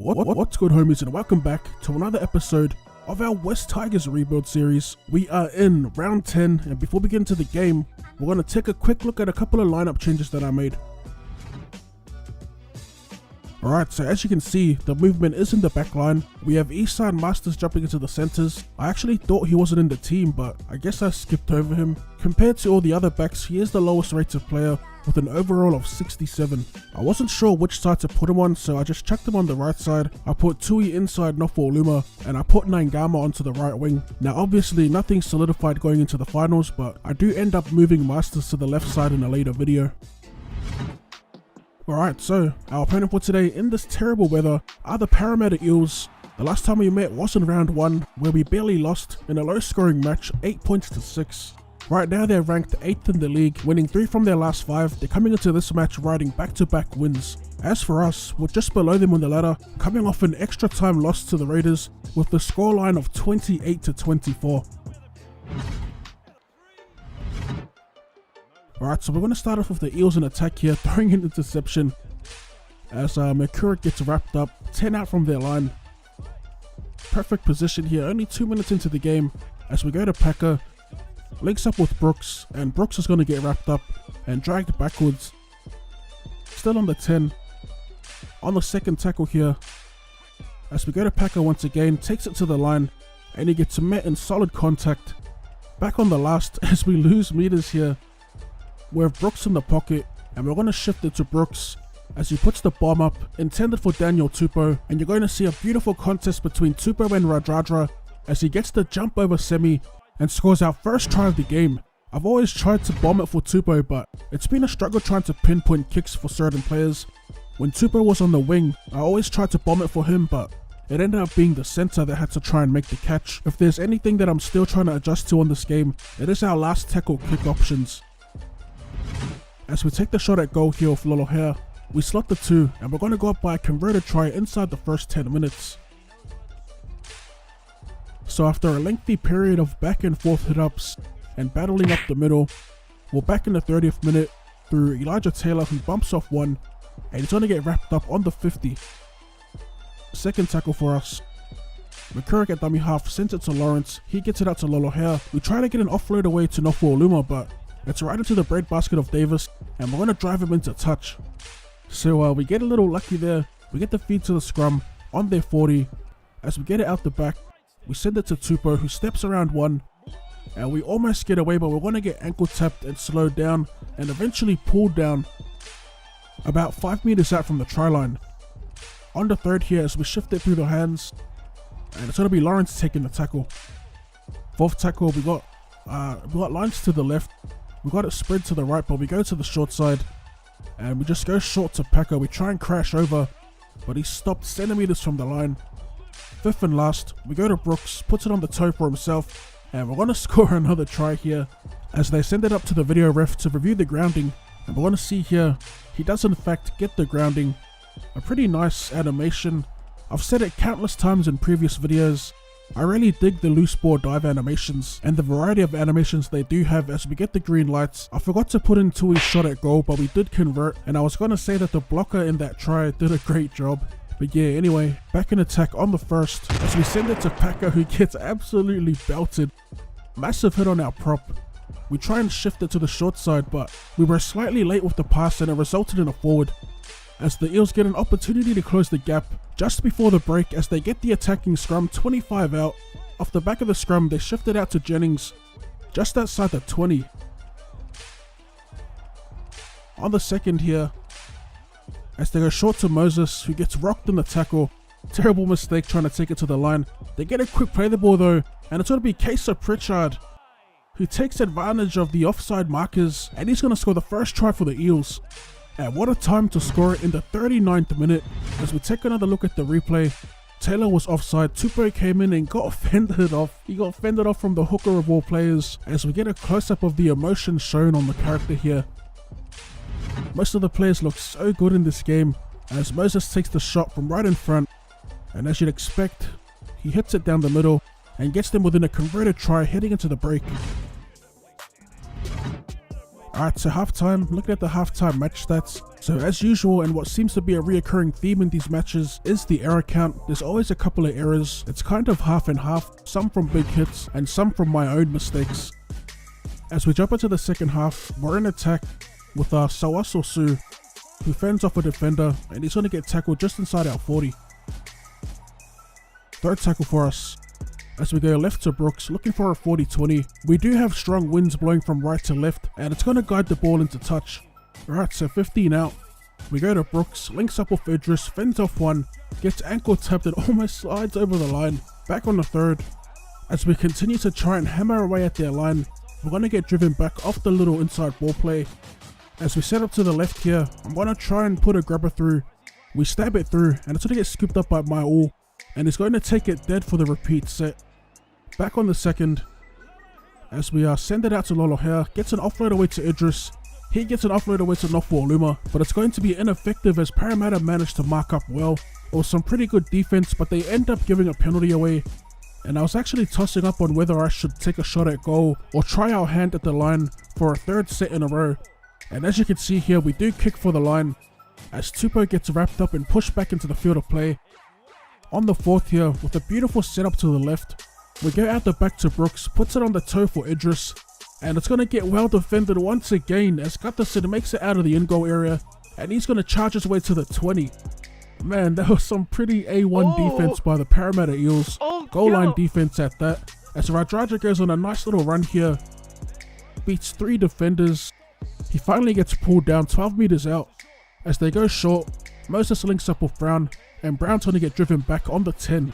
What's good, homies, and welcome back to another episode of our West Tigers rebuild series. We are in round 10, and before we get into the game, we're going to take a quick look at a couple of lineup changes that I made. Alright, so as you can see, the movement is in the back line. We have Eastside Masters jumping into the centres. I actually thought he wasn't in the team, but I guess I skipped over him. Compared to all the other backs, he is the lowest rated player with an overall of 67. I wasn't sure which side to put him on, so I just chucked him on the right side. I put S2E inside Luma, and I put Nangama onto the right wing. Now obviously nothing solidified going into the finals, but I do end up moving Masters to the left side in a later video. Alright, so our opponent for today in this terrible weather are the Parramatta Eels. The last time we met was in round 1, where we barely lost in a low scoring match, 8 points to 6. Right now they're ranked 8th in the league, winning 3 from their last 5. They're coming into this match riding back-to-back wins. As for us, we're just below them on the ladder, coming off an extra time loss to the Raiders with the scoreline of 28-24. Alright, so we're going to start off with the Eels in attack here, throwing an interception as McCurrick gets wrapped up, 10 out from their line. Perfect position here, only 2 minutes into the game as we go to Packer, links up with Brooks, and Brooks is going to get wrapped up and dragged backwards. Still on the 10, on the second tackle here, as we go to Packer once again, takes it to the line, and he gets met in solid contact. Back on the last as we lose meters here. We have Brooks in the pocket, and we're going to shift it to Brooks as he puts the bomb up, intended for Daniel Tupou, and you're going to see a beautiful contest between Tupou and Radradra as he gets the jump over Semi and scores our first try of the game. I've always tried to bomb it for Tupou, but it's been a struggle trying to pinpoint kicks for certain players. When Tupou was on the wing, I always tried to bomb it for him, but it ended up being the centre that had to try and make the catch. If there's anything that I'm still trying to adjust to on this game, it is our last tackle kick options. As we take the shot at goal here with Lolohair, we slot the 2, and we're going to go up by a converted try inside the first 10 minutes. So after a lengthy period of back and forth hit-ups and battling up the middle, we're back in the 30th minute through Elijah Taylor, who bumps off one, and he's going to get wrapped up on the 50. Second tackle for us. McCurrick at dummy half sends it to Lawrence, he gets it out to Lolohair. We try to get an offload away to Luma, but it's right into the breadbasket of Davis, and we're going to drive him into touch. So we get a little lucky there. We get the feed to the scrum on their 40. As we get it out the back, we send it to Tupou, who steps around one, and we almost get away, but we're going to get ankle tapped and slowed down and eventually pulled down about 5 meters out from the try line. On the third here, as we shift it through the hands, and it's going to be Lawrence taking the tackle. Fourth tackle, we got lines to the left. We got it spread to the right, but we go to the short side and we just go short to Packer. We try and crash over, but he's stopped centimeters from the line. Fifth and last, we go to Brooks, puts it on the toe for himself, and we're going to score another try here as they send it up to the video ref to review the grounding, and we're going to see here he does in fact get the grounding. A pretty nice animation. I've said it countless times in previous videos, I really dig the loose ball dive animations and the variety of animations they do have as we get the green lights. I forgot to put in Tui's shot at goal, but we did convert, and I was going to say that the blocker in that try did a great job. But yeah, anyway, back in attack on the first as we send it to Packer, who gets absolutely belted. Massive hit on our prop. We try and shift it to the short side, but we were slightly late with the pass and it resulted in a forward. As the Eels get an opportunity to close the gap just before the break as they get the attacking scrum 25 out. Off the back of the scrum, they shift it out to Jennings just outside the 20. On the second here, as they go short to Moses, who gets rocked in the tackle. Terrible mistake trying to take it to the line. They get a quick play the ball though, and it's going to be Kesa Pritchard, who takes advantage of the offside markers, and he's going to score the first try for the Eels. And what a time to score it in the 39th minute. As we take another look at the replay, Taylor was offside, Tupou came in and got fended off. He got fended off from the hooker of all players as we get a close-up of the emotion shown on the character here. Most of the players look so good in this game as Moses takes the shot from right in front, and as you'd expect, he hits it down the middle and gets them within a converted try heading into the break. Alright, so halftime, looking at the halftime match stats. So as usual, and what seems to be a reoccurring theme in these matches is the error count. There's always a couple of errors. It's kind of half and half, some from big hits and some from my own mistakes. As we jump into the second half, we're in attack with our Sawasosu, who fends off a defender, and he's going to get tackled just inside our 40. Third tackle for us. As we go left to Brooks, looking for a 40-20. We do have strong winds blowing from right to left, and it's going to guide the ball into touch. Alright, so 15 out. We go to Brooks, links up with Idris, fends off one, gets ankle tapped and almost slides over the line. Back on the third. As we continue to try and hammer away at their line, we're going to get driven back off the little inside ball play. As we set up to the left here, I'm going to try and put a grabber through. We stab it through, and it's going to get scooped up by my all, and he's going to take it dead for the repeat set. Back on the second, as we send it out to Lolohea, gets an offload away to Idris. He gets an offload away to Nofuoluma, but it's going to be ineffective as Parramatta managed to mark up well. It was some pretty good defense, but they end up giving a penalty away. And I was actually tossing up on whether I should take a shot at goal or try our hand at the line for a third set in a row. And as you can see here, we do kick for the line as Tupou gets wrapped up and pushed back into the field of play. On the fourth here, with a beautiful setup to the left, we go out the back to Brooks, puts it on the toe for Idris, and it's going to get well defended once again as Gutterson makes it out of the in-goal area, and he's going to charge his way to the 20. Man, that was some pretty A1 defense by the Parramatta Eels. Goal line defense at that, as Radraja goes on a nice little run here, beats 3 defenders. He finally gets pulled down 12 meters out. As they go short, Moses links up with Brown, and Brown's going to get driven back on the 10.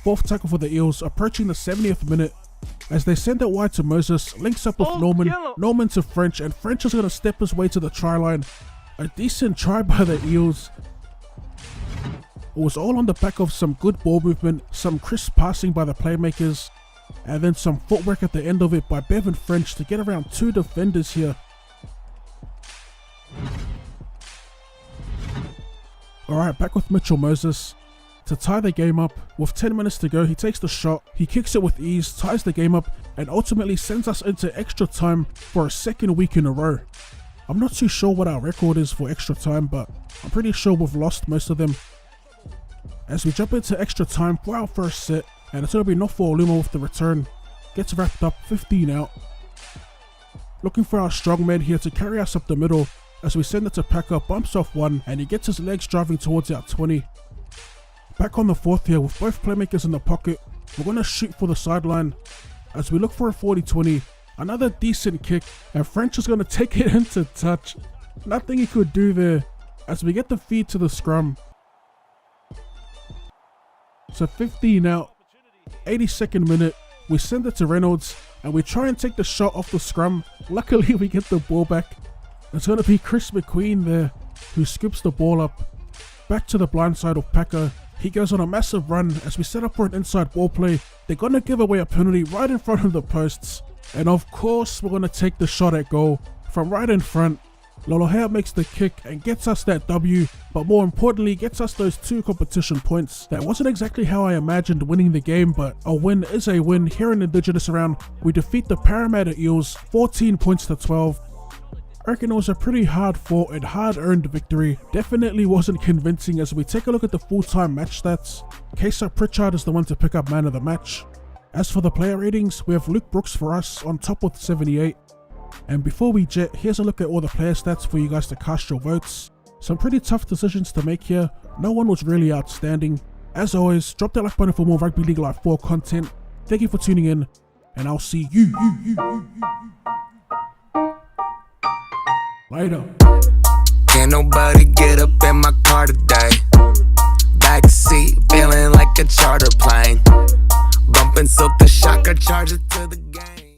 Fourth tackle for the Eels, approaching the 70th minute. As they send it wide to Moses, links up with Norman, Norman to French, and French is going to step his way to the try line. A decent try by the Eels. It was all on the back of some good ball movement, some crisp passing by the playmakers, and then some footwork at the end of it by Bevan French to get around 2 defenders here. Alright, back with Mitchell Moses. To tie the game up, with 10 minutes to go, he takes the shot, he kicks it with ease, ties the game up, and ultimately sends us into extra time for a second week in a row. I'm not too sure what our record is for extra time, but I'm pretty sure we've lost most of them. As we jump into extra time for our first set, and it's going to be Nofuoluma with the return, gets wrapped up, 15 out. Looking for our strongman here to carry us up the middle, as we send it to Packer, bumps off one, and he gets his legs driving towards our 20. Back on the fourth here with both playmakers in the pocket, we're going to shoot for the sideline. As we look for a 40-20, another decent kick, and French is going to take it into touch. Nothing he could do there, as we get the feed to the scrum. So 15 out, 82nd minute, we send it to Reynolds, and we try and take the shot off the scrum. Luckily we get the ball back. It's going to be Chris McQueen there, who scoops the ball up. Back to the blind side of Packer. He goes on a massive run as we set up for an inside ball play. They're going to give away a penalty right in front of the posts. And of course, we're going to take the shot at goal from right in front. Lolohea makes the kick and gets us that W, but more importantly, gets us those 2 competition points. That wasn't exactly how I imagined winning the game, but a win is a win. Here in Indigenous round, we defeat the Parramatta Eels 14 points to 12. I reckon it was a pretty hard fought and hard earned victory. Definitely wasn't convincing as we take a look at the full-time match stats. Kesa Pritchard is the one to pick up man of the match. As for the player ratings, we have Luke Brooks for us on top with 78. And before we jet, here's a look at all the player stats for you guys to cast your votes. Some pretty tough decisions to make here. No one was really outstanding. As always, drop that like button for more Rugby League Live 4 content. Thank you for tuning in, and I'll see you. Later. Can't nobody get up in my car today. Backseat feeling like a charter plane. Bumping so the shocker charger to the game.